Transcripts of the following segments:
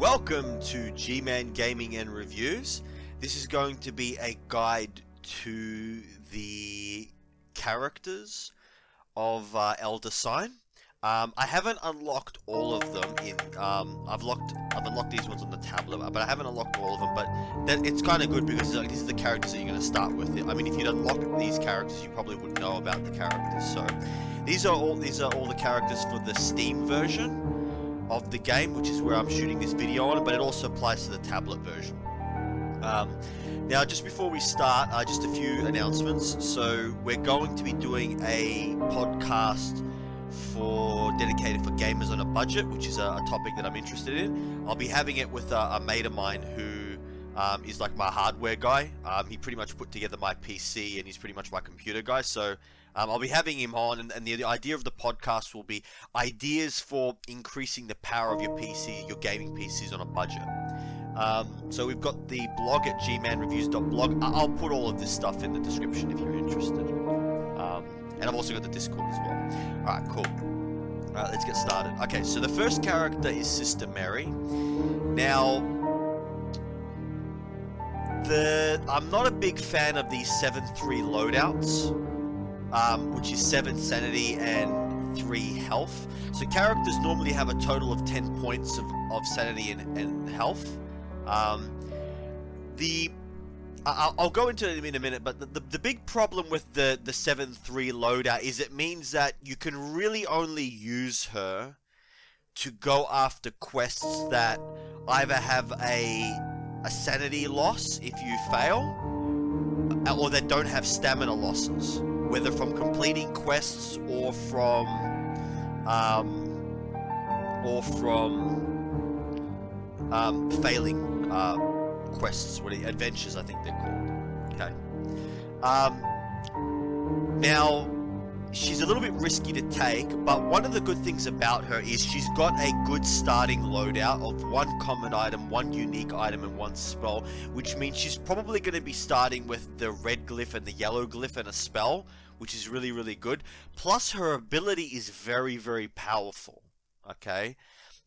Welcome to G-Man Gaming and Reviews. This is going to be a guide to the characters of Elder Sign. I haven't unlocked all of them in. I've unlocked these ones on the tablet, but I haven't unlocked all of them. But it's kind of good because like, these are the characters that you're going to start with. I mean, if you'd unlocked these characters, you probably wouldn't know about the characters. So these are all the characters for the Steam version of the game, which is where I'm shooting this video on, but it also applies to the tablet version. Now, just before we start, just a few announcements. So we're going to be doing a podcast dedicated for gamers on a budget, which is a topic that I'm interested in. I'll be having it with a mate of mine who is like my hardware guy. He pretty much put together my PC, and he's pretty much my computer guy. So I'll be having him on, and the idea of the podcast will be ideas for increasing the power of your PC, your gaming PCs on a budget. So we've got the blog at gmanreviews.blog. I'll put all of this stuff in the description if you're interested. And I've also got the Discord as well. Alright, cool. Alright, let's get started. Okay, so the first character is Sister Mary. Now, I'm not a big fan of these 7-3 loadouts, which is 7 sanity and 3 health. So characters normally have a total of 10 points of sanity and health. I'll go into it in a minute, but the big problem with the 7-3 loadout is it means that you can really only use her to go after quests that either have a sanity loss if you fail, or that don't have stamina losses, whether from completing quests or from failing quests, adventures I think they're called. Okay. Now, she's a little bit risky to take, but one of the good things about her is she's got a good starting loadout of 1 common item, 1 unique item, and 1 spell, which means she's probably going to be starting with the red glyph and the yellow glyph and a spell, which is really, really good. Plus, her ability is very, very powerful. Okay?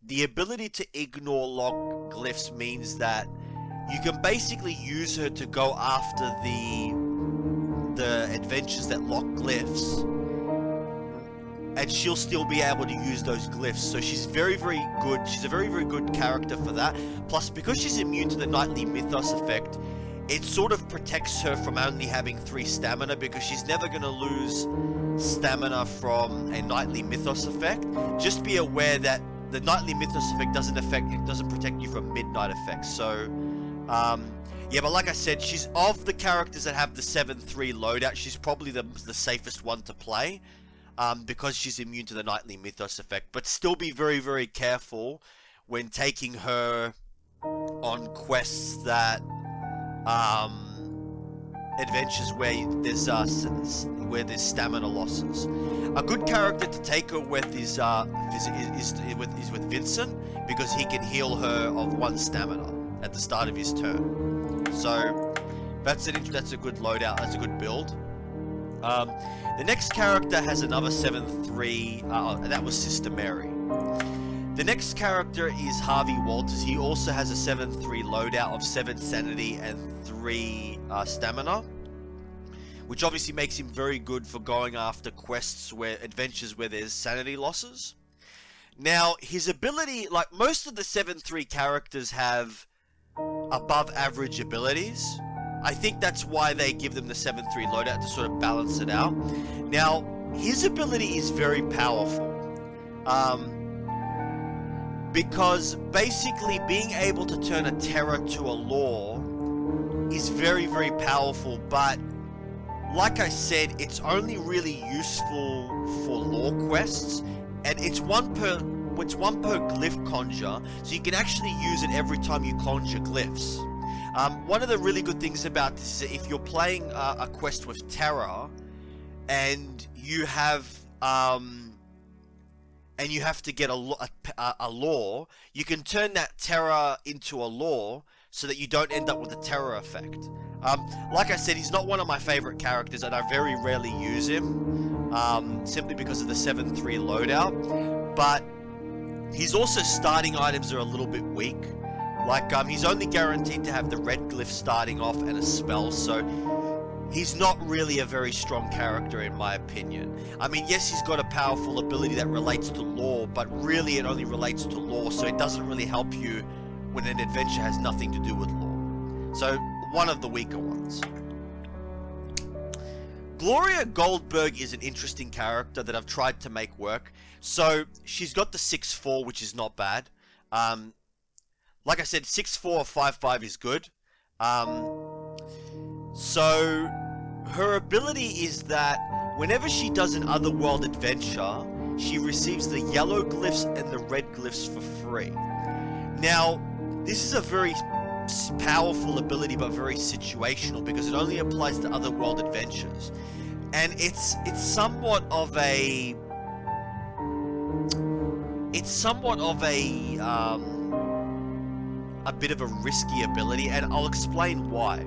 The ability to ignore lock glyphs means that you can basically use her to go after the adventures that lock glyphs, and she'll still be able to use those glyphs. So she's very, very good. She's a very, very good character for that. Plus, because she's immune to the Nightly Mythos effect, it sort of protects her from only having 3 stamina, because she's never going to lose stamina from a Nightly Mythos effect. Just be aware that the Nightly Mythos effect doesn't protect you from midnight effects. So yeah, but like I said, she's of the characters that have the 7-3 loadout, she's probably the safest one to play, because she's immune to the Nightly Mythos effect. But still be very, very careful when taking her on quests that adventures where there's stamina losses. A good character to take her with is with Vincent, because he can heal her of 1 stamina at the start of his turn. So that's a good loadout. That's a good build. The next character has another 7-3, and that was Sister Mary. The next character is Harvey Walters. He also has a 7-3 loadout of 7 sanity and 3 stamina, which obviously makes him very good for going after adventures where there's sanity losses. Now, his ability, like most of the 7-3 characters have above average abilities. I think that's why they give them the 7-3 loadout, to sort of balance it out. Now, his ability is very powerful. Because basically being able to turn a terror to a law is very, very powerful, but like I said, it's only really useful for law quests, and it's one per glyph conjure, so you can actually use it every time you conjure glyphs. One of the really good things about this is that if you're playing a quest with terror, and you have to get a law, you can turn that terror into a law, so that you don't end up with a terror effect. Like I said, he's not one of my favorite characters, and I very rarely use him, simply because of the 7-3 loadout, but his also starting items are a little bit weak. Like, he's only guaranteed to have the red glyph starting off and a spell, so he's not really a very strong character in my opinion. I mean, yes, he's got a powerful ability that relates to lore, but really it only relates to lore, so it doesn't really help you when an adventure has nothing to do with lore. So, one of the weaker ones. Gloria Goldberg is an interesting character that I've tried to make work. So, she's got the 6'4", which is not bad. Like I said, 6'4" or 5'5" is good. So, her ability is that whenever she does an otherworld adventure, she receives the yellow glyphs and the red glyphs for free. Now, this is a very powerful ability, but very situational, because it only applies to otherworld adventures. And it's somewhat of a... It's somewhat of a bit of a risky ability, and I'll explain why.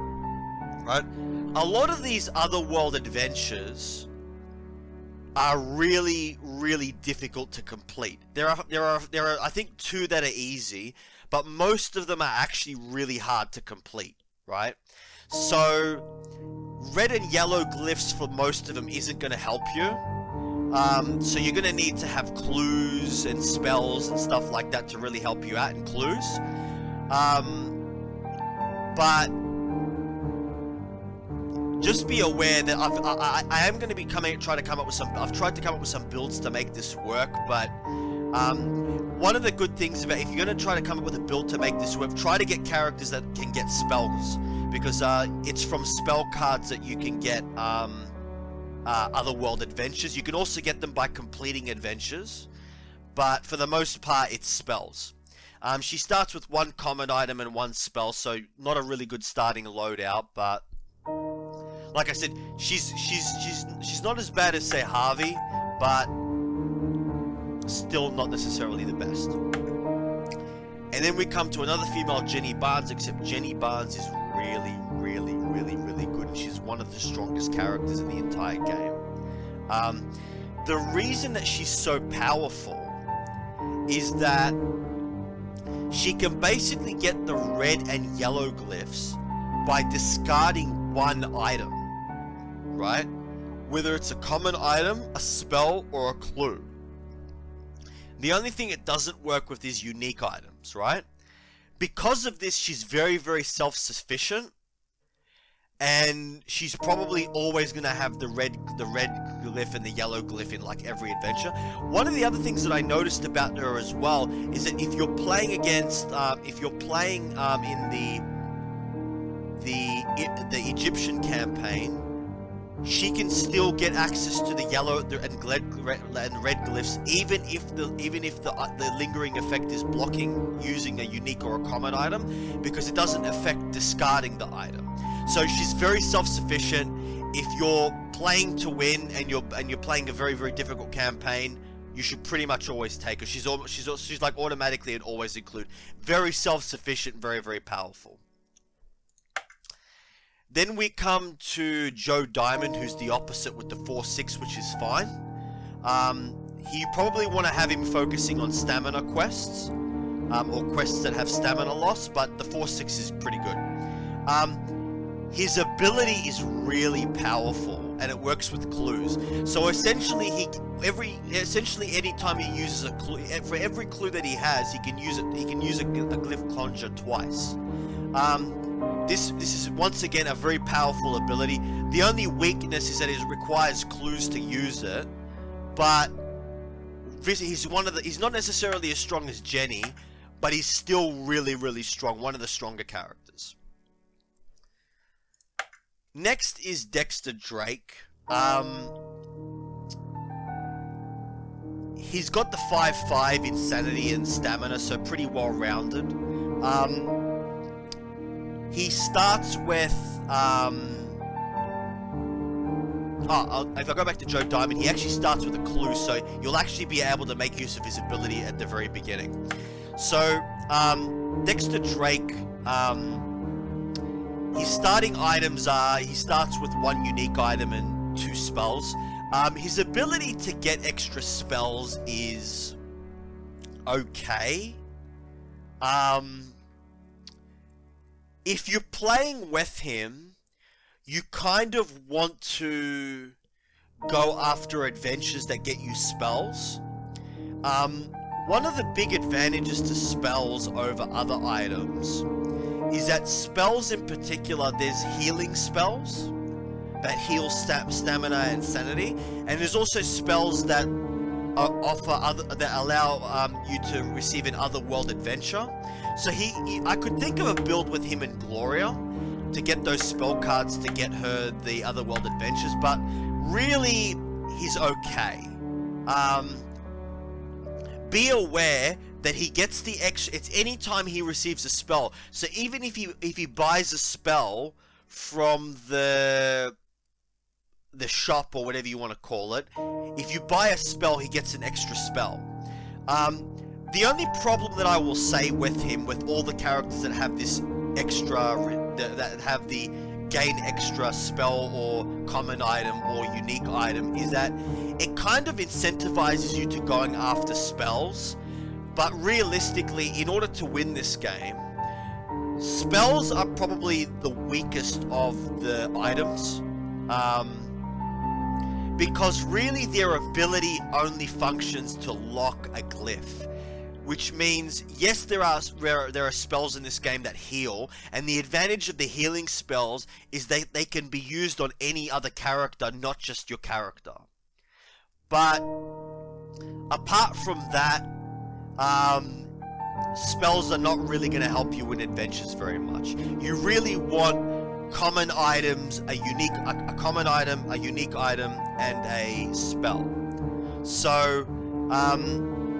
Right? A lot of these otherworld adventures are really, really difficult to complete. There are I think 2 that are easy, but most of them are actually really hard to complete, right? So red and yellow glyphs for most of them isn't going to help you. So you're going to need to have clues and spells and stuff like that to really help you out, and clues. But just be aware that I am going to be trying to come up with some... I've tried to come up with some builds to make this work, but one of the good things about... If you're going to try to come up with a build to make this work, try to get characters that can get spells, because it's from spell cards that you can get otherworld adventures. You can also get them by completing adventures, but for the most part, it's spells. She starts with 1 common item and 1 spell, so not a really good starting loadout, but like I said, she's not as bad as, say, Harvey, but still not necessarily the best. And then we come to another female, Jenny Barnes, except Jenny Barnes is really, really, really, really good, and she's one of the strongest characters in the entire game. The reason that she's so powerful is that she can basically get the red and yellow glyphs by discarding 1 item, right? Whether it's a common item, a spell, or a clue. The only thing it doesn't work with is unique items, right? Because of this, she's very, very self-sufficient, and she's probably always going to have the red glyph and the yellow glyph in like every adventure. One of the other things that I noticed about her as well is that if you're playing against, in the Egyptian campaign, she can still get access to the yellow and red glyphs, even if the lingering effect is blocking using a unique or a common item, because it doesn't affect discarding the item. So she's very self-sufficient. If you're playing to win and you're playing a very, very difficult campaign, you should pretty much always take her. She's like automatically and always include. Very self-sufficient, very, very powerful. Then we come to Joe Diamond, who's the opposite with the 4-6, which is fine. You probably want to have him focusing on stamina quests, or quests that have stamina loss, but the 4-6 is pretty good. His ability is really powerful, and it works with clues. So essentially, anytime he uses a clue, for every clue that he has, he can use a glyph conjure twice. This is once again a very powerful ability. The only weakness is that it requires clues to use it, but he's not necessarily as strong as Jenny, but he's still really, really strong. One of the stronger characters. Next is Dexter Drake. He's got the 5/5 insanity and stamina, so pretty well rounded. He starts with if I go back to Joe Diamond, he actually starts with a clue, so you'll actually be able to make use of his ability at the very beginning. So Dexter Drake, his starting items are, he starts with 1 unique item and 2 spells. His ability to get extra spells is okay. if you're playing with him, you kind of want to go after adventures that get you spells. One of the big advantages to spells over other items is that spells in particular, there's healing spells that heal stamina and sanity, and there's also spells that allow you to receive an otherworld adventure. So I could think of a build with him and Gloria to get those spell cards to get her the otherworld adventures, but really he's okay. Be aware that he gets the extra. It's any time he receives a spell. So even if he buys a spell from the shop or whatever you want to call it, if you buy a spell, he gets an extra spell. The only problem that I will say with him, with all the characters that have this extra, that have the gain extra spell or common item or unique item, is that it kind of incentivizes you to going after spells. But realistically, in order to win this game, spells are probably the weakest of the items, because really their ability only functions to lock a glyph. Which means, yes, there are spells in this game that heal, and the advantage of the healing spells is that they can be used on any other character, not just your character. But apart from that, spells are not really going to help you in adventures very much. You really want common items, a common item, a unique item, and a spell. So,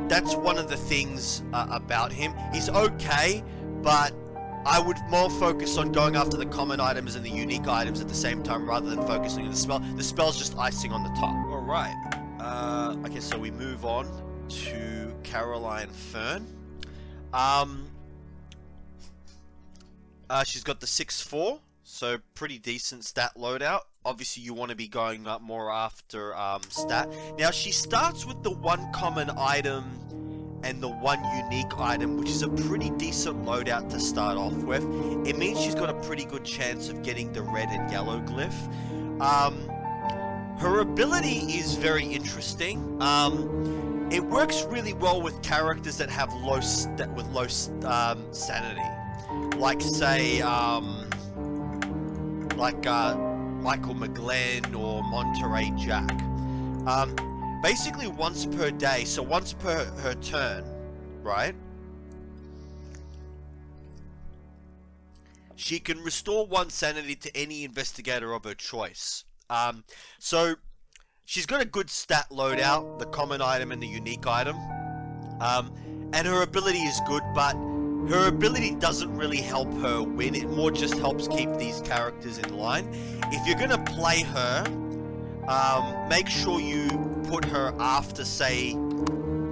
that's one of the things about him. He's okay, but I would more focus on going after the common items and the unique items at the same time rather than focusing on the spell. The spell's just icing on the top. Alright. Okay, so we move on to Caroline Fern. She's got the 6'4", so pretty decent stat loadout. Obviously, you want to be going up more after stat. Now, she starts with the one common item and the one unique item, which is a pretty decent loadout to start off with. It means she's got a pretty good chance of getting the red and yellow glyph. Her ability is very interesting. It works really well with characters that have low sanity, like say Michael Mcglenn or Monterey Jack. Basically once per day, so once per her turn, right? She can restore 1 sanity to any investigator of her choice. So she's got a good stat loadout, the common item and the unique item. And her ability is good, but her ability doesn't really help her win. It more just helps keep these characters in line. If you're going to play her, make sure you put her after, say,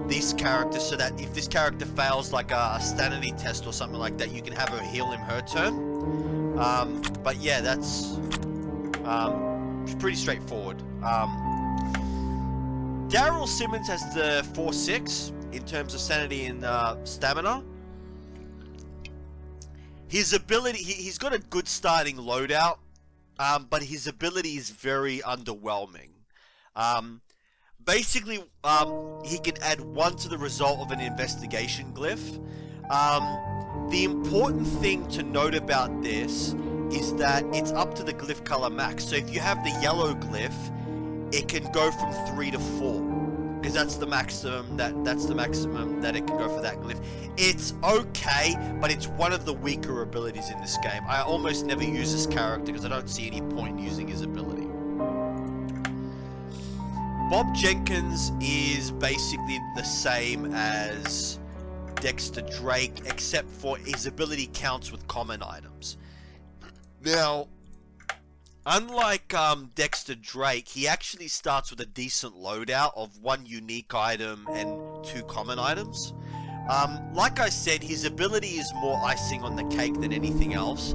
this character, so that if this character fails like a sanity test or something like that, you can have her heal him her turn. But yeah, that's pretty straightforward. Daryl Simmons has the 4-6 in terms of sanity and stamina. His ability, he's got a good starting loadout, but his ability is very underwhelming. Basically, he can add 1 to the result of an investigation glyph. The important thing to note about this is that it's up to the glyph color max. So if you have the yellow glyph, it can go from 3 to 4, because that's the maximum that it can go for that glyph. It's okay, but it's one of the weaker abilities in this game. I almost never use this character because I don't see any point using his ability. Bob Jenkins is basically the same as Dexter Drake, except for his ability counts with common items. Now, unlike Dexter Drake, he actually starts with a decent loadout of 1 unique item and 2 common items. Like I said, his ability is more icing on the cake than anything else.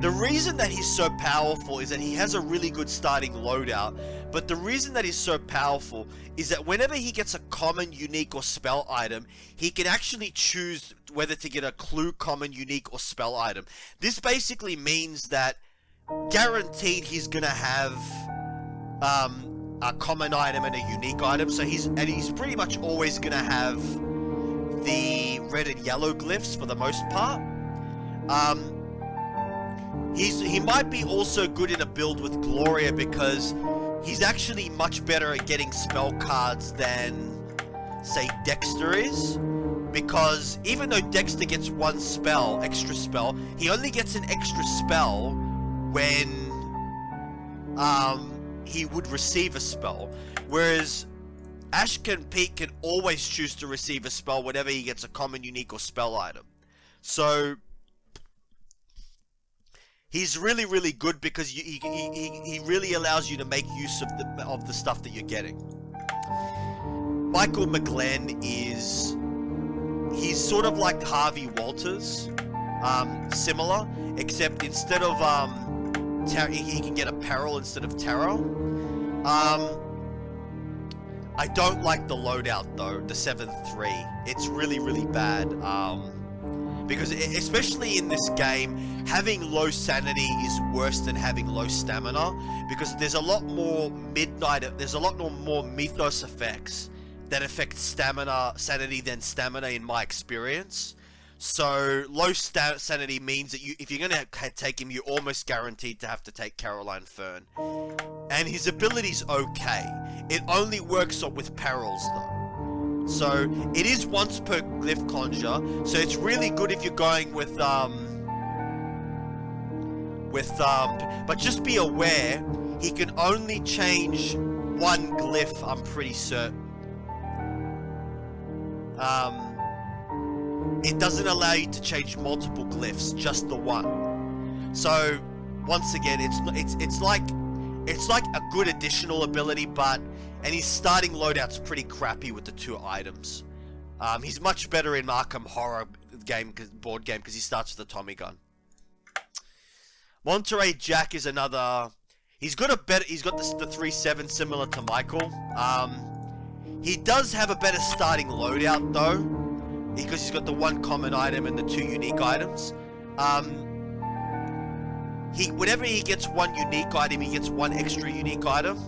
The reason that he's so powerful is that he has a really good starting loadout, but the reason that he's so powerful is that whenever he gets a common, unique, or spell item, he can actually choose whether to get a clue, common, unique, or spell item. This basically means that guaranteed he's gonna have a common item and a unique item, so he's pretty much always gonna have the red and yellow glyphs for the most part. He might be also good in a build with Gloria because he's actually much better at getting spell cards than, say, Dexter is. Because even though Dexter gets one spell, extra spell, he only gets an extra spell when he would receive a spell. Whereas Ashcan Pete can always choose to receive a spell whenever he gets a common, unique, or spell item. So he's really, really good because he really allows you to make use of the stuff that you're getting. Michael Mcglenn he's sort of like Harvey Walters, similar, except instead of he can get apparel instead of tarot. I don't like the loadout though, the 7-3. It's really, really bad. Because especially in this game, having low sanity is worse than having low stamina, because there's a lot more more mythos effects that affect sanity than stamina in my experience. So low sanity means that if you're gonna take him, you're almost guaranteed to have to take Caroline Fern. And his ability's okay. It only works with perils though. So it is once per glyph conjure, so it's really good if you're going with but just be aware, he can only change one glyph, I'm pretty certain. It doesn't allow you to change multiple glyphs, just the one. So once again, it's like a good additional ability, and his starting loadout's pretty crappy with the 2 items. He's much better in Arkham Horror board game because he starts with a Tommy gun. Monterey Jack is another. He's got the 3-7 similar to Michael. He does have a better starting loadout though, because he's got the 1 common item and the 2 unique items. Whenever he gets 1 unique item, he gets 1 extra unique item.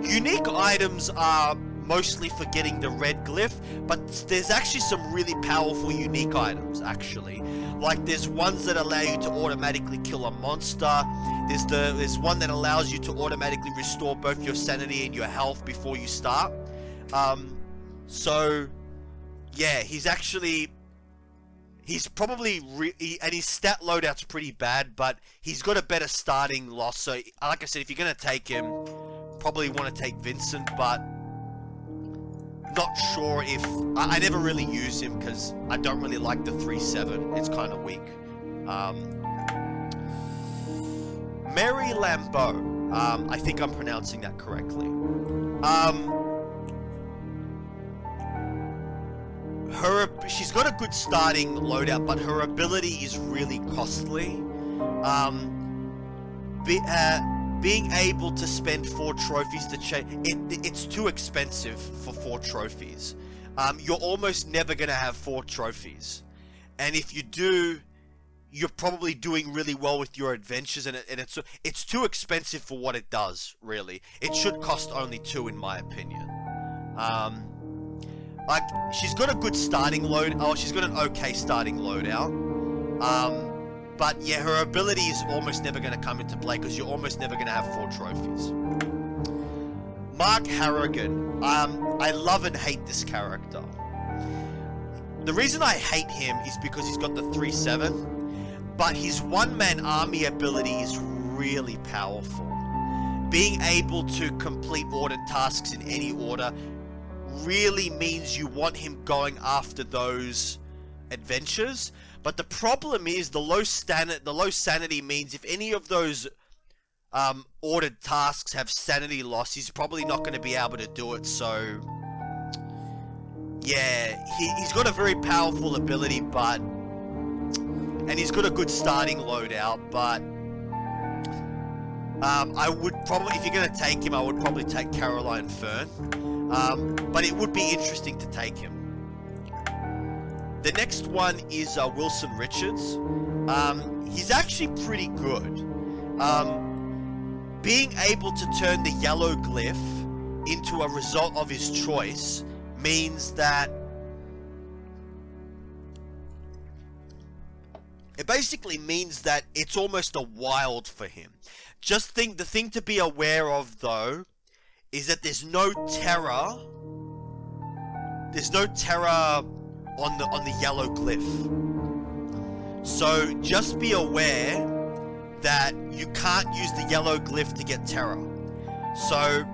Unique items are mostly for getting the red glyph, but there's actually some really powerful unique items, actually. Like, there's ones that allow you to automatically kill a monster. There's one that allows you to automatically restore both your sanity and your health before you start. So, yeah, he's probably, and his stat loadout's pretty bad, but he's got a better starting loss. So, like I said, if you're going to take him, probably want to take Vincent, but not sure if... I never really use him because I don't really like the 3-7. It's kind of weak. Mary Lambeau. I think I'm pronouncing that correctly. She's got a good starting loadout, but her ability is really costly. Being able to spend 4 trophies to change it's too expensive for 4 trophies. You're almost never gonna have 4 trophies, and if you do, you're probably doing really well with your adventures, and it's too expensive for what it does. Really, it should cost only 2 in my opinion. Like, she's got a good starting load. Oh, she's got an okay starting loadout. But yeah, her ability is almost never going to come into play because you're almost never going to have 4 trophies. Mark Harrigan. I love and hate this character. The reason I hate him is because he's got the 3-7, but his one-man army ability is really powerful. Being able to complete ordered tasks in any order really means you want him going after those adventures. But the problem is the low sanity means if any of those ordered tasks have sanity loss, he's probably not going to be able to do it. So yeah, he's got a very powerful ability, but and he's got a good starting loadout, but I would probably, if you're going to take him, I would probably take Caroline Fern, but it would be interesting to take him. The next one is Wilson Richards. He's actually pretty good. Being able to turn the yellow glyph into a result of his choice means that it basically means that it's almost a wild for him. The thing to be aware of though is that there's no terror. There's no terror on the yellow glyph. So just be aware that you can't use the yellow glyph to get terror. So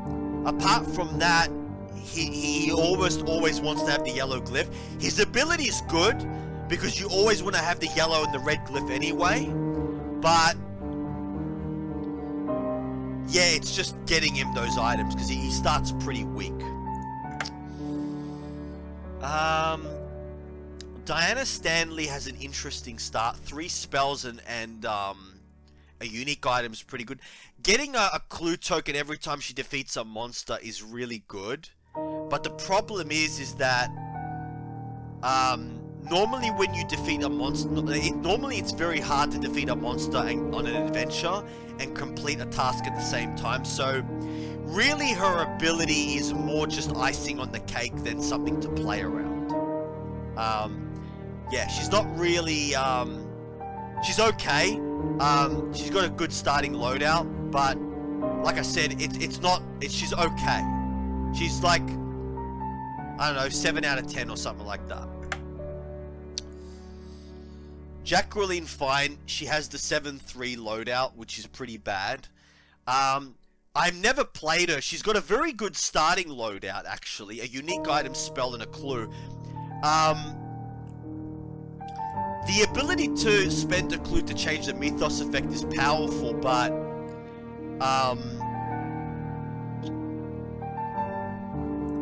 apart from that, he almost always wants to have the yellow glyph. His ability is good because you always want to have the yellow and the red glyph anyway. But yeah, it's just getting him those items because he starts pretty weak. Diana Stanley has an interesting start. 3 spells and a unique item is pretty good. Getting a clue token every time she defeats a monster is really good. But the problem is that normally when you defeat a monster, normally it's very hard to defeat a monster on an adventure and complete a task at the same time. So really her ability is more just icing on the cake than something to play around. Yeah, she's not really, she's okay. She's got a good starting loadout, but like I said, she's okay. She's like, I don't know, 7 out of 10 or something like that. Jacqueline Fine, she has the 7-3 loadout, which is pretty bad. I've never played her. She's got a very good starting loadout, actually. A unique item, spell, and a clue. The ability to spend a clue to change the mythos effect is powerful, but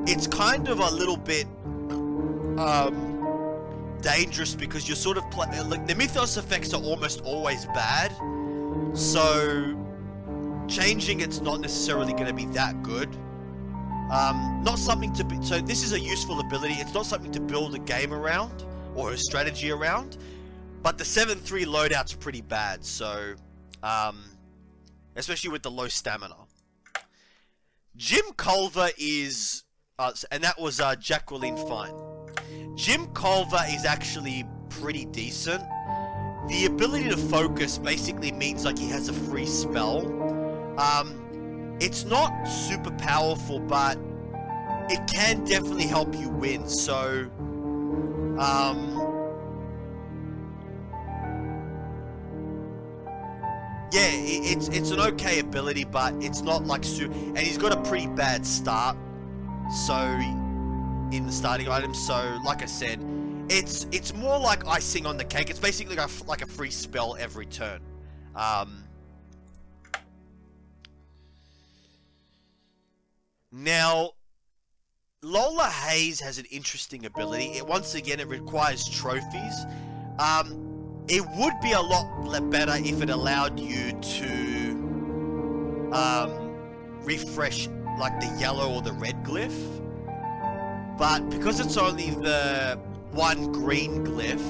it's kind of a little bit dangerous because you're sort of like the mythos effects are almost always bad, so changing it's not necessarily going to be that good. Not something to be, so this is a useful ability. It's not something to build a game around or a strategy around, but the 7-3 loadout's pretty bad, so especially with the low stamina. Jim Culver is and that was Jacqueline Fine. Jim Culver is actually pretty decent. The ability to focus basically means like he has a free spell. It's not super powerful, but it can definitely help you win. So, yeah, it's an okay ability, but it's not like and he's got a pretty bad start. So, in the starting items, so like I said, it's more like icing on the cake. It's basically like a free spell every turn. Now, Lola Hayes has an interesting ability. Once again, it requires trophies. It would be a lot better if it allowed you to refresh like the yellow or the red glyph. But because it's only the one green glyph,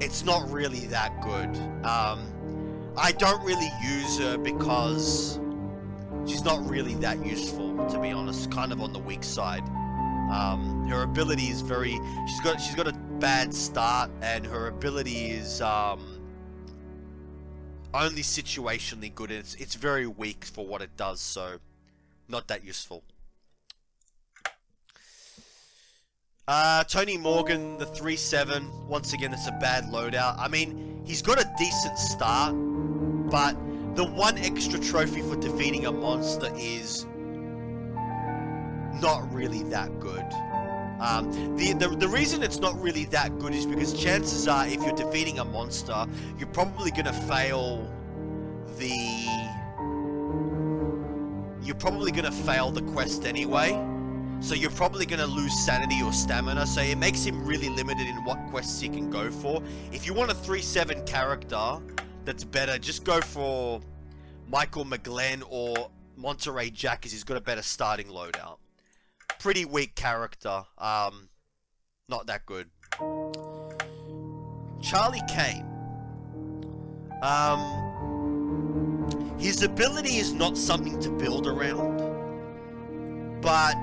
it's not really that good. I don't really use her because she's not really that useful, to be honest. Kind of on the weak side. Her ability is very. She's got a bad start, and her ability is only situationally good. And it's very weak for what it does, so not that useful. Tony Morgan, the 3-7. Once again, it's a bad loadout. I mean, he's got a decent start, but the one extra trophy for defeating a monster is not really that good. The reason it's not really that good is because chances are, if you're defeating a monster, you're probably gonna fail the quest anyway. So you're probably going to lose sanity or stamina, so it makes him really limited in what quests he can go for. If you want a 3/7 character that's better, just go for Mcglenn or Monterey Jack, because he's got a better starting loadout. Pretty weak character. Not that good. Charlie Kane. His ability is not something to build around, but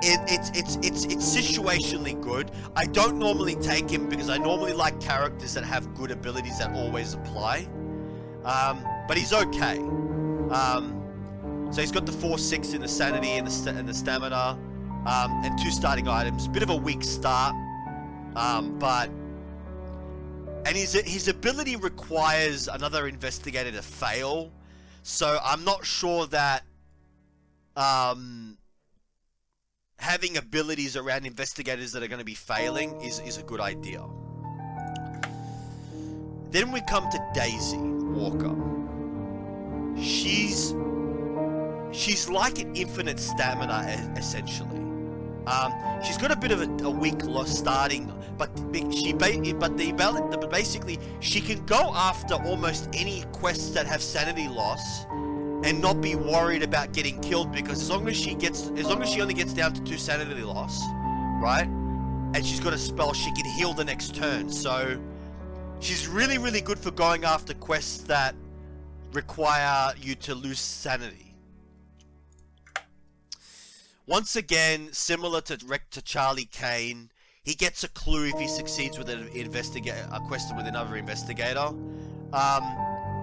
it's situationally good. I don't normally take him because I normally like characters that have good abilities that always apply. But he's okay. So he's got the 4/6 in the sanity and the stamina, and 2 starting items. Bit of a weak start, and his ability requires another investigator to fail. So I'm not sure that having abilities around investigators that are going to be failing is a good idea. Then we come to Daisy Walker. She's like an infinite stamina, essentially. She's got a bit of a weak loss starting, but basically she can go after almost any quests that have sanity loss and not be worried about getting killed, because as long as she only gets down to 2 sanity loss, right? And she's got a spell, she can heal the next turn. So she's really, really good for going after quests that require you to lose sanity. Once again, similar to Charlie Kane, he gets a clue if he succeeds with a quest with another investigator.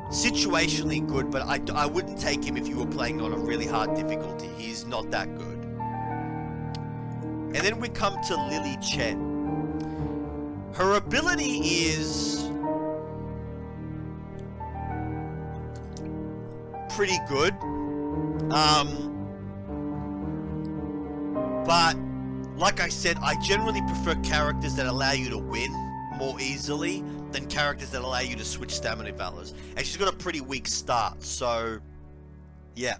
Situationally good, but I wouldn't take him if you were playing on a really hard difficulty. He's not that good. And then we come to Lily Chen. Her ability is pretty good. But like I said, I generally prefer characters that allow you to win more easily than characters that allow you to switch stamina valors. And she's got a pretty weak start, so yeah.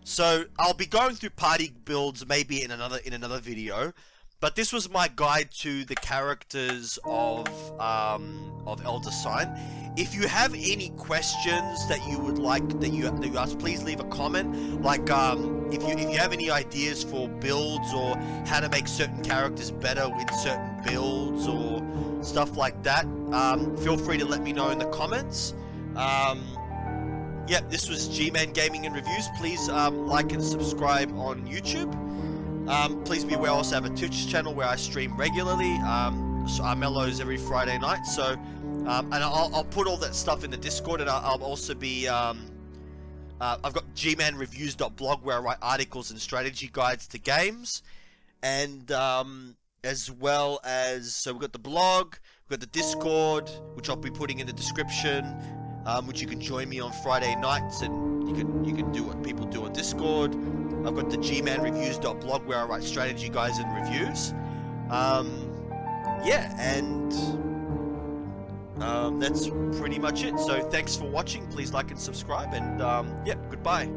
So I'll be going through party builds maybe in another video, but this was my guide to the characters of Elder Sign. If you have any questions that you would like that you ask, please leave a comment. Like if you have any ideas for builds or how to make certain characters better in certain builds or stuff like that, feel free to let me know in the comments. Yep, this was G-Man Gaming and Reviews. Please like and subscribe on YouTube. Please be aware I also have a Twitch channel where I stream regularly. So I mellows every Friday night. So and I'll put all that stuff in the Discord, and I'll also be I've got gmanreviews.blog where I write articles and strategy guides to games, and as well as, so we've got the blog, we've got the Discord, which I'll be putting in the description, which you can join me on Friday nights, and you can do what people do on Discord. I've got the gmanreviews.blog where I write strategy guides and reviews. Yeah, and that's pretty much it. So thanks for watching. Please like and subscribe, and yeah, goodbye.